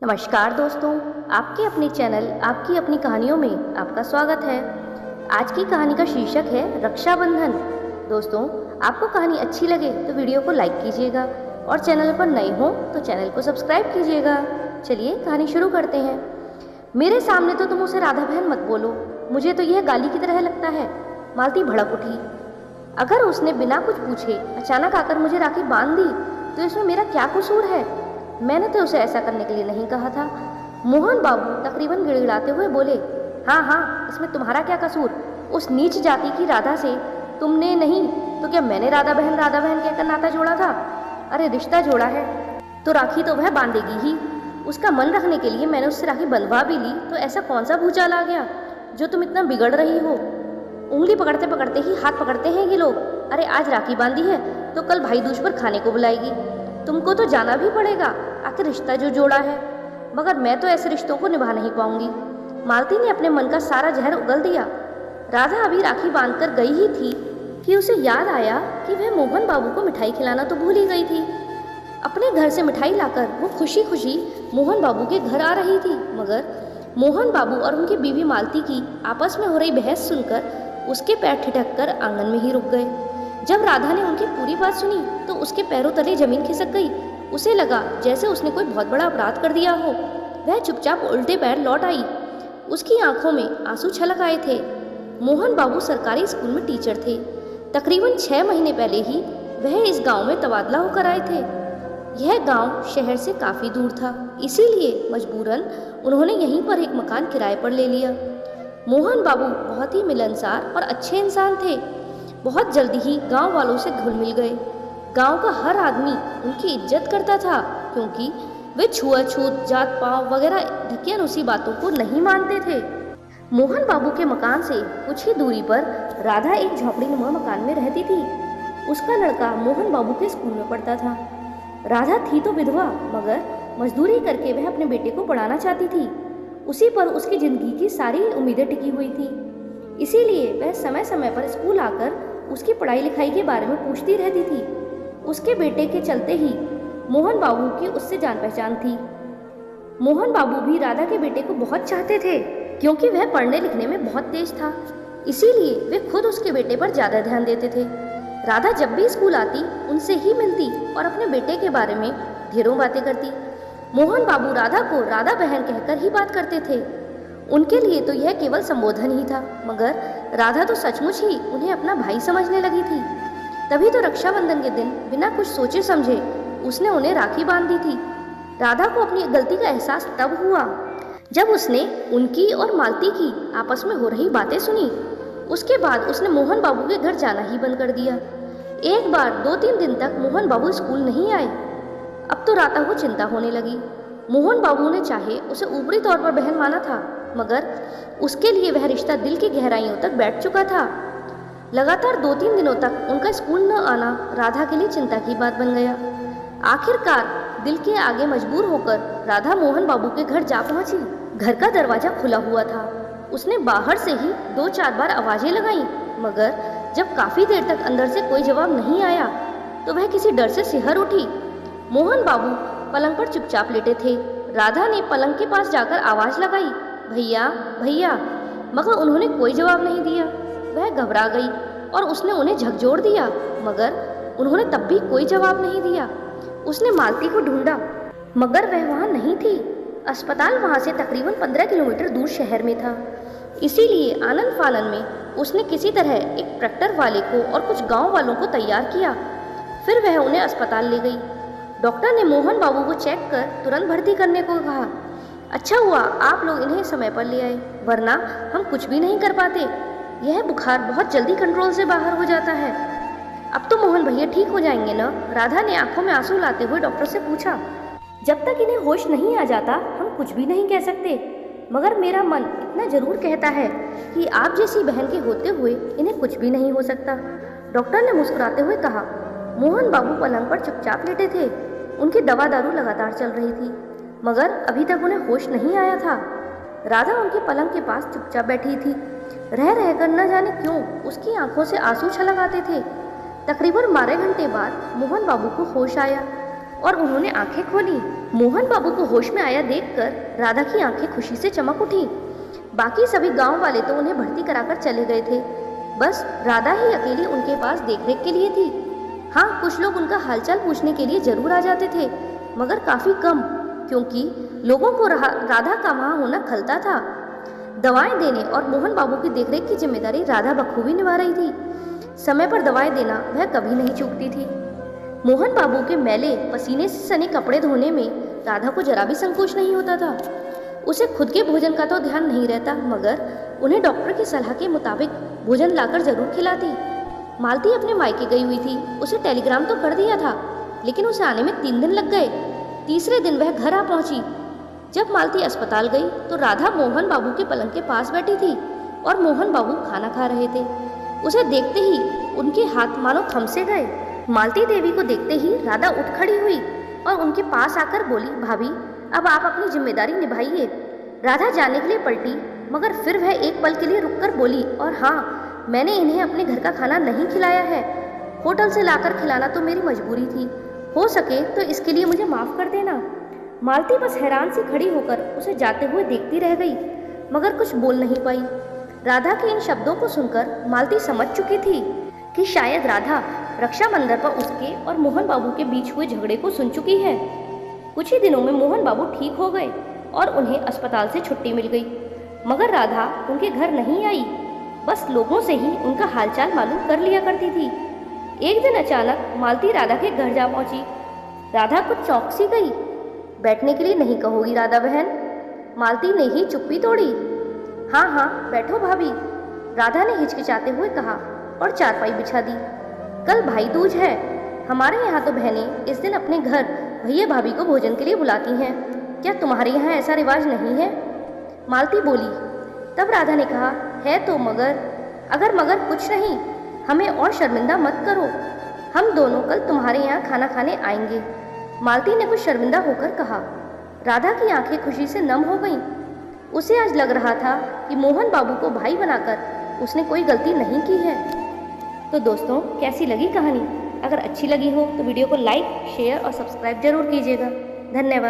नमस्कार दोस्तों, आपके अपने चैनल आपकी अपनी कहानियों में आपका स्वागत है। आज की कहानी का शीर्षक है रक्षाबंधन। दोस्तों, आपको कहानी अच्छी लगे तो वीडियो को लाइक कीजिएगा और चैनल पर नए हो तो चैनल को सब्सक्राइब कीजिएगा। चलिए कहानी शुरू करते हैं। मेरे सामने तो तुम उसे राधा बहन मत बोलो, मुझे तो यह गाली की तरह लगता है। मालती भड़क उठी। अगर उसने बिना कुछ पूछे अचानक आकर मुझे राखी बांध दी तो इसमें मेरा क्या कसूर है? मैंने तो उसे ऐसा करने के लिए नहीं कहा था। मोहन बाबू तकरीबन गिड़गिड़ाते हुए बोले, हाँ हाँ, इसमें तुम्हारा क्या कसूर? उस नीच जाति की राधा से तुमने नहीं तो क्या मैंने राधा बहन कहकर नाता जोड़ा था? अरे रिश्ता जोड़ा है तो राखी तो वह बांधेगी ही। उसका मन रखने के लिए मैंने उससे राखी बंधवा भी ली तो ऐसा कौन सा भूचाल आ गया जो तुम इतना बिगड़ रही हो? उंगली पकड़ते पकड़ते ही हाथ पकड़ते हैं ये लोग। अरे आज राखी बांधी है तो कल भाई दूज पर खाने को बुलाएगी। तुमको तो जाना भी पड़ेगा, आखिर रिश्ता जो जोड़ा है। मगर मैं तो ऐसे रिश्तों को निभा नहीं पाऊंगी। मालती ने अपने मन का सारा जहर उगल दिया। राधा अभी राखी बांधकर गई ही थी कि उसे याद आया कि वह मोहन बाबू को मिठाई खिलाना तो भूल ही गई थी। अपने घर से मिठाई लाकर वो खुशी खुशी मोहन बाबू के घर आ रही थी, मगर मोहन बाबू और उनकी बीवी मालती की आपस में हो रही बहस सुनकर उसके पैर ठिठक कर आंगन में ही रुक गए। जब राधा ने उनकी पूरी बात सुनी तो उसके पैरों तले जमीन खिसक गई। उसे लगा जैसे उसने कोई बहुत बड़ा अपराध कर दिया हो। वह चुपचाप उल्टे पैर लौट आई। उसकी आंखों में आंसू छलक आए थे। मोहन बाबू सरकारी स्कूल में टीचर थे। तकरीबन 6 महीने पहले ही वह इस गांव में तबादला होकर आए थे। यह गांव शहर से काफ़ी दूर था, इसीलिए मजबूरन उन्होंने यहीं पर एक मकान किराए पर ले लिया। मोहन बाबू बहुत ही मिलनसार और अच्छे इंसान थे। बहुत जल्दी ही गांव वालों से घुल मिल गए। गांव का हर आदमी उनकी इज्जत करता था क्योंकि वे छुआछूत, जात पात वगैरह ढकियानुसी बातों को नहीं मानते थे। मोहन बाबू के मकान से कुछ ही दूरी पर राधा एक झोपड़ीनुमा मकान में रहती थी। उसका लड़का मोहन बाबू के स्कूल में पढ़ता था। राधा थी तो विधवा, मगर मजदूरी करके वह अपने बेटे को पढ़ाना चाहती थी। उसी पर उसकी जिंदगी की सारी उम्मीदें टिकी हुई थी। इसीलिए वह समय समय पर स्कूल आकर उसकी पढ़ाई लिखाई के बारे में पूछती रहती थी। उसके बेटे के चलते ही मोहन बाबू की उससे जान पहचान थी। मोहन बाबू भी राधा के बेटे को बहुत चाहते थे क्योंकि वह पढ़ने लिखने में बहुत तेज था। इसीलिए वे खुद उसके बेटे पर ज़्यादा ध्यान देते थे। राधा जब भी स्कूल आती उनसे ही मिलती और अपने बेटे के बारे में ढेरों बातें करती। मोहन बाबू राधा को राधा बहन कहकर ही बात करते थे। उनके लिए तो यह केवल संबोधन ही था, मगर राधा तो सचमुच ही उन्हें अपना भाई समझने लगी थी। तभी तो रक्षाबंधन के दिन बिना कुछ सोचे समझे उसने उन्हें राखी बांध दी थी। राधा को अपनी गलती का एहसास तब हुआ जब उसने उनकी और मालती की आपस में हो रही बातें सुनी। उसके बाद उसने मोहन बाबू के घर जाना ही बंद कर दिया। एक बार 2-3 दिन तक मोहन बाबू स्कूल नहीं आए। अब तो राधा को चिंता होने लगी। मोहन बाबू ने चाहे उसे ऊपरी तौर पर बहन माना था, मगर उसके लिए वह रिश्ता दिल की गहराइयों तक बैठ चुका था। लगातार 2-3 दिनों तक उनका स्कूल न आना राधा के लिए चिंता की बात बन गया। आखिरकार दिल के आगे मजबूर होकर राधा मोहन बाबू के घर जा पहुंची। घर का दरवाजा खुला हुआ था। उसने बाहर से ही 2-4 बार आवाजें लगाईं, मगर जब काफी देर तक अंदर से कोई जवाब नहीं आया तो वह किसी डर से सिहर उठी। मोहन बाबू पलंग पर चुपचाप लेटे थे। राधा ने पलंग के पास जाकर आवाज लगाई, भैया भैया, मगर उन्होंने कोई जवाब नहीं दिया। वह घबरा गई और उसने उन्हें झकझोर दिया, मगर उन्होंने तब भी कोई जवाब नहीं दिया। उसने मालती को ढूंढा, मगर वह वहाँ नहीं थी। अस्पताल वहाँ से तकरीबन 15 किलोमीटर दूर शहर में था। इसीलिए आनंद फानन में उसने किसी तरह एक ट्रैक्टर वाले को और कुछ गांव वालों को तैयार किया। फिर वह उन्हें अस्पताल ले गई। डॉक्टर ने मोहन बाबू को चेक कर तुरंत भर्ती करने को कहा। अच्छा हुआ आप लोग इन्हें समय पर ले आए, वरना हम कुछ भी नहीं कर पाते। यह बुखार बहुत जल्दी कंट्रोल से बाहर हो जाता है। अब तो मोहन भैया ठीक हो जाएंगे ना? राधा ने आंखों में आंसू लाते हुए डॉक्टर से पूछा। जब तक इन्हें होश नहीं आ जाता हम कुछ भी नहीं कह सकते, मगर मेरा मन इतना जरूर कहता है कि आप जैसी बहन के होते हुए इन्हें कुछ भी नहीं हो सकता, डॉक्टर ने मुस्कुराते हुए कहा। मोहन बाबू पलंग पर चुपचाप लेटे थे। उनकी दवा दारू लगातार चल रही थी, मगर अभी तक उन्हें होश नहीं आया था। राधा उनके पलंग के पास चुपचाप बैठी थी। रह रहकर न जाने क्यों उसकी आंखों से आंसू छलक आते थे। तकरीबन 12 घंटे बाद मोहन बाबू को होश आया। और उन्होंने आंखें खोली। मोहन बाबू को होश में आया देखकर राधा की आंखें खुशी से चमक उठी। बाकी सभी गांव वाले तो उन्हें भर्ती कराकर चले गए थे, बस राधा ही अकेली उनके पास देखरेख के लिए थी। हाँ, कुछ लोग उनका हालचाल पूछने के लिए जरूर आ जाते थे, मगर काफ़ी कम, क्योंकि लोगों को राधा का वहाँ होना खलता था। दवाएं देने और मोहन बाबू की देखरेख की जिम्मेदारी राधा बखूबी निभा रही थी। समय पर दवाएं देना वह कभी नहीं चूकती थी। मोहन बाबू के मैले पसीने से सने कपड़े धोने में राधा को जरा भी संकोच नहीं होता था। उसे खुद के भोजन का तो ध्यान नहीं रहता, मगर उन्हें डॉक्टर की सलाह के मुताबिक भोजन लाकर जरूर खिलाती। मालती अपने मायके गई हुई थी। उसे टेलीग्राम तो कर दिया था, लेकिन उसे आने में 3 दिन लग गए। तीसरे दिन वह घर आ पहुंची। जब मालती अस्पताल गई तो राधा मोहन बाबू के पलंग के पास बैठी थी और मोहन बाबू खाना खा रहे थे। उसे देखते ही उनके हाथ मानो थम से गए। मालती देवी को देखते ही राधा उठ खड़ी हुई और उनके पास आकर बोली, भाभी, अब आप अपनी जिम्मेदारी निभाइए। राधा जाने के लिए पलटी, मगर फिर वह एक पल के लिए रुककर बोली, और हाँ, मैंने इन्हें अपने घर का खाना नहीं खिलाया है। होटल से लाकर खिलाना तो मेरी मजबूरी थी। हो सके तो इसके लिए मुझे माफ़ कर देना। मालती बस हैरान सी खड़ी होकर उसे जाते हुए देखती रह गई, मगर कुछ बोल नहीं पाई। राधा के इन शब्दों को सुनकर मालती समझ चुकी थी कि शायद राधा रक्षाबंधन पर उसके और मोहन बाबू के बीच हुए झगड़े को सुन चुकी है। कुछ ही दिनों में मोहन बाबू ठीक हो गए और उन्हें अस्पताल से छुट्टी मिल गई, मगर राधा उनके घर नहीं आई, बस लोगों से ही उनका हालचाल मालूम कर लिया करती थी। एक दिन अचानक मालती राधा के घर जा पहुंची। राधा कुछ चौंक सी गई। बैठने के लिए नहीं कहोगी राधा बहन? मालती ने ही चुप्पी तोड़ी। हाँ हाँ, बैठो भाभी, राधा ने हिचकिचाते हुए कहा और चारपाई बिछा दी। कल भाई दूज है। हमारे यहाँ तो बहनें इस दिन अपने घर भैया भाभी को भोजन के लिए बुलाती हैं। क्या तुम्हारे यहाँ ऐसा रिवाज नहीं है? मालती बोली। तब राधा ने कहा, है तो, मगर कुछ नहीं, हमें और शर्मिंदा मत करो। हम दोनों कल तुम्हारे यहाँ खाना खाने आएंगे। मालती ने कुछ शर्मिंदा होकर कहा। राधा की आंखें खुशी से नम हो गईं। उसे आज लग रहा था कि मोहन बाबू को भाई बनाकर उसने कोई गलती नहीं की है। तो दोस्तों, कैसी लगी कहानी? अगर अच्छी लगी हो तो वीडियो को लाइक, शेयर और सब्सक्राइब जरूर कीजिएगा। धन्यवाद।